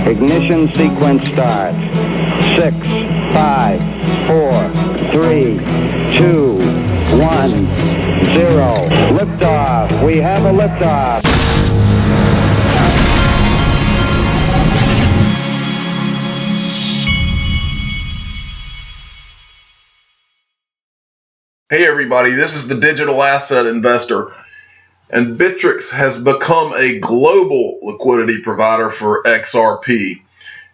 Ignition sequence starts. 6, 5, 4, 3, 2, 1, 0. Liftoff. We have a liftoff. Hey everybody, this is the digital asset investor, and Bittrex has become a global liquidity provider for XRP.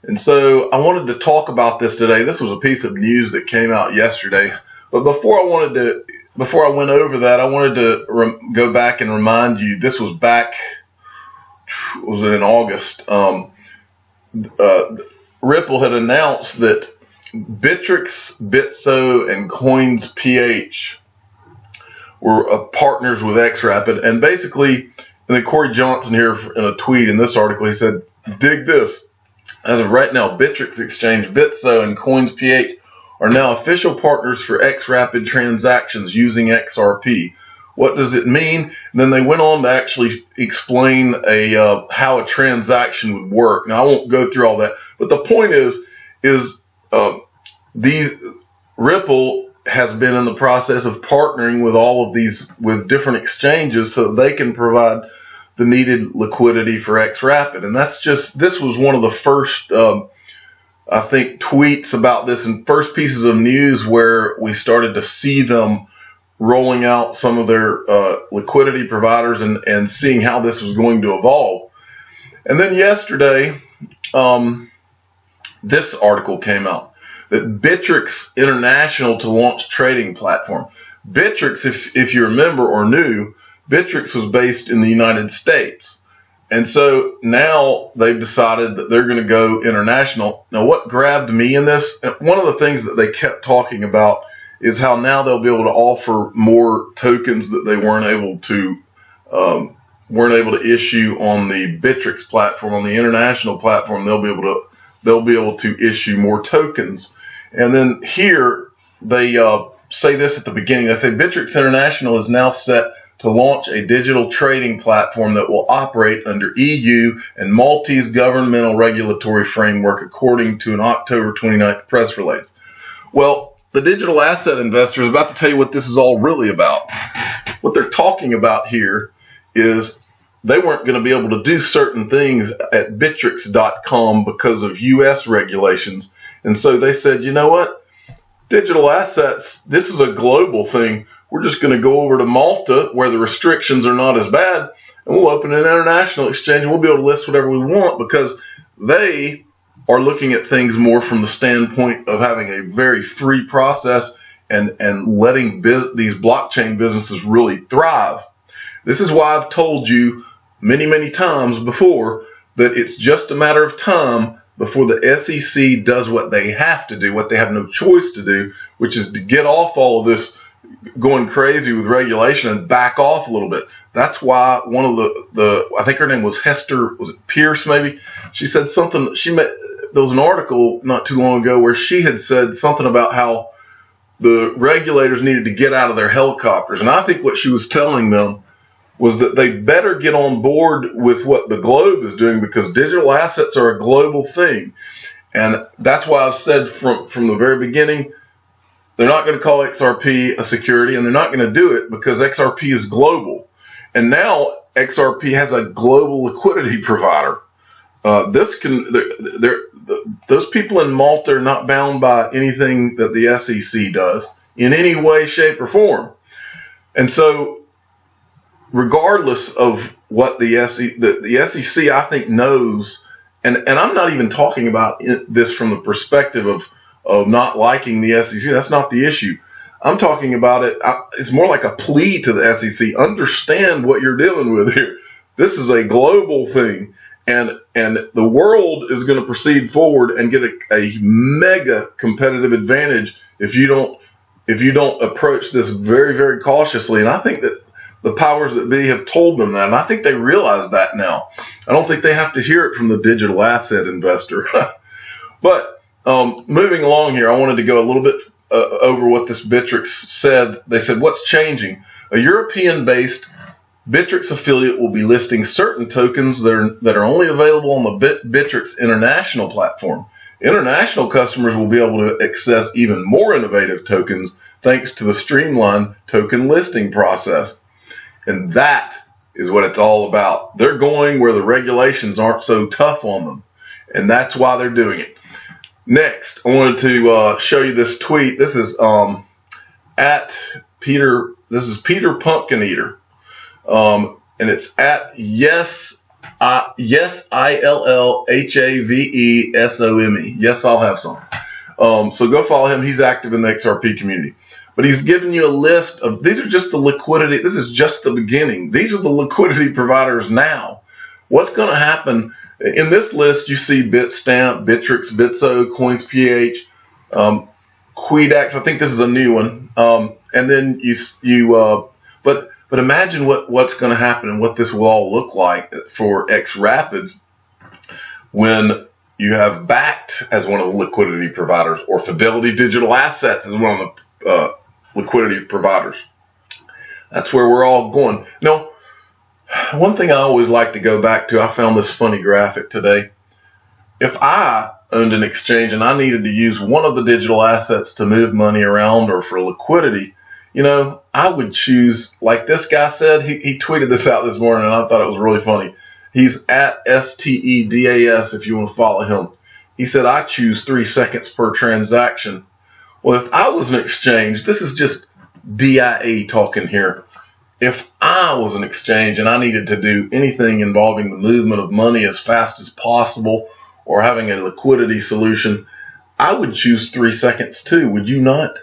And so I wanted to talk about this today. This was a piece of news that came out yesterday. But before I went over that, I wanted to go back and remind you, this was back, was it in August? Ripple had announced that Bittrex, Bitso, and CoinsPH were partners with XRP, and basically, and then Corey Johnson here in a tweet in this article, he said, dig this, as of right now, Bittrex Exchange, Bitso, and CoinsPH are now official partners for XRP transactions using XRP. What does it mean? And then they went on to actually explain how a transaction would work. Now, I won't go through all that, but the point is Ripple has been in the process of partnering with all of these, with different exchanges, so they can provide the needed liquidity for XRP. And this was one of the first, I think, tweets about this and first pieces of news where we started to see them rolling out some of their liquidity providers and seeing how this was going to evolve. And then yesterday, this article came out that Bittrex International to launch trading platform. Bittrex, if you remember or knew, Bittrex was based in the United States. And so now they've decided that they're going to go international. Now, what grabbed me in this, one of the things that they kept talking about is how now they'll be able to offer more tokens that they weren't able to issue on the Bittrex platform. On the international platform, they'll be able to issue more tokens. And then here they say this at the beginning. They say Bittrex International is now set to launch a digital trading platform that will operate under EU and Maltese governmental regulatory framework, according to an October 29th press release. Well, the digital asset investor is about to tell you what this is all really about. What they're talking about here is they weren't going to be able to do certain things at Bittrex.com because of US regulations. And so they said, you know what? Digital assets, this is a global thing. We're just going to go over to Malta where the restrictions are not as bad, and we'll open an international exchange and we'll be able to list whatever we want, because they are looking at things more from the standpoint of having a very free process and letting these blockchain businesses really thrive. This is why I've told you many, many times before that it's just a matter of time before the SEC does what they have to do, what they have no choice to do, which is to get off all of this going crazy with regulation and back off a little bit. That's why one of the I think her name was Hester, was it Pierce maybe? She said something, there was an article not too long ago where she had said something about how the regulators needed to get out of their helicopters. And I think what she was telling them was that they better get on board with what the globe is doing, because digital assets are a global thing. And that's why I've said from the very beginning, they're not going to call XRP a security, and they're not going to do it because XRP is global. And now XRP has a global liquidity provider. Those people in Malta are not bound by anything that the SEC does in any way, shape, or form. And so regardless of what the SEC, I think, knows, and I'm not even talking about this from the perspective of not liking the SEC. That's not the issue. I'm talking about it. It's more like a plea to the SEC. Understand what you're dealing with here. This is a global thing, and the world is going to proceed forward and get a mega competitive advantage if you don't approach this very, very cautiously. And I think that the powers that be have told them that, and I think they realize that now. I don't think they have to hear it from the digital asset investor. But moving along here, I wanted to go a little bit over what this Bittrex said. They said, what's changing? A European-based Bittrex affiliate will be listing certain tokens that are only available on the Bittrex international platform. International customers will be able to access even more innovative tokens thanks to the streamlined token listing process. And that is what it's all about. They're going where the regulations aren't so tough on them, and that's why they're doing it. Next, I wanted to show you this tweet. This is at Peter. This is Peter Pumpkin Eater, and it's at yes ILLHAVESOME. Yes, I'll have some. So go follow him. He's active in the XRP community. But he's giving you a list of, these are just the liquidity. This is just the beginning. These are the liquidity providers now. What's going to happen? In this list, you see Bitstamp, Bittrex, Bitso, CoinsPH, Quedax. I think this is a new one. And then but imagine what's going to happen and what this will all look like for XRapid when you have Backed as one of the liquidity providers, or Fidelity Digital Assets as one of the liquidity providers. That's where we're all going. Now, one thing I always like to go back to, I found this funny graphic today. If I owned an exchange and I needed to use one of the digital assets to move money around or for liquidity, I would choose, like this guy said, he tweeted this out this morning and I thought it was really funny. He's at STEDAS if you want to follow him. He said, I choose 3 seconds per transaction. Well, if I was an exchange, this is just DIA talking here. If I was an exchange and I needed to do anything involving the movement of money as fast as possible or having a liquidity solution, I would choose 3 seconds too, would you not?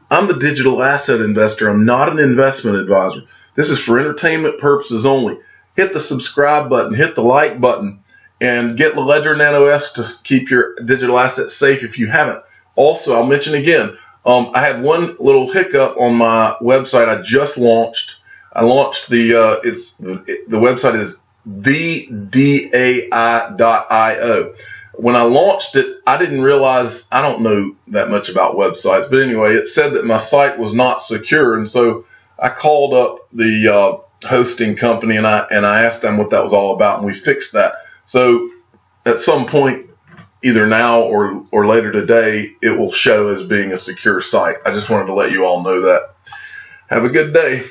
I'm the digital asset investor. I'm not an investment advisor. This is for entertainment purposes only. Hit the subscribe button, hit the like button, and get the Ledger Nano S to keep your digital assets safe if you haven't. Also, I'll mention again, I had one little hiccup on my website I just launched. I launched the website is thedai.io. When I launched it, I didn't realize, I don't know that much about websites, but anyway, it said that my site was not secure, and so I called up the hosting company and I asked them what that was all about, and we fixed that. So at some point, either now or later today, it will show as being a secure site. I just wanted to let you all know that. Have a good day.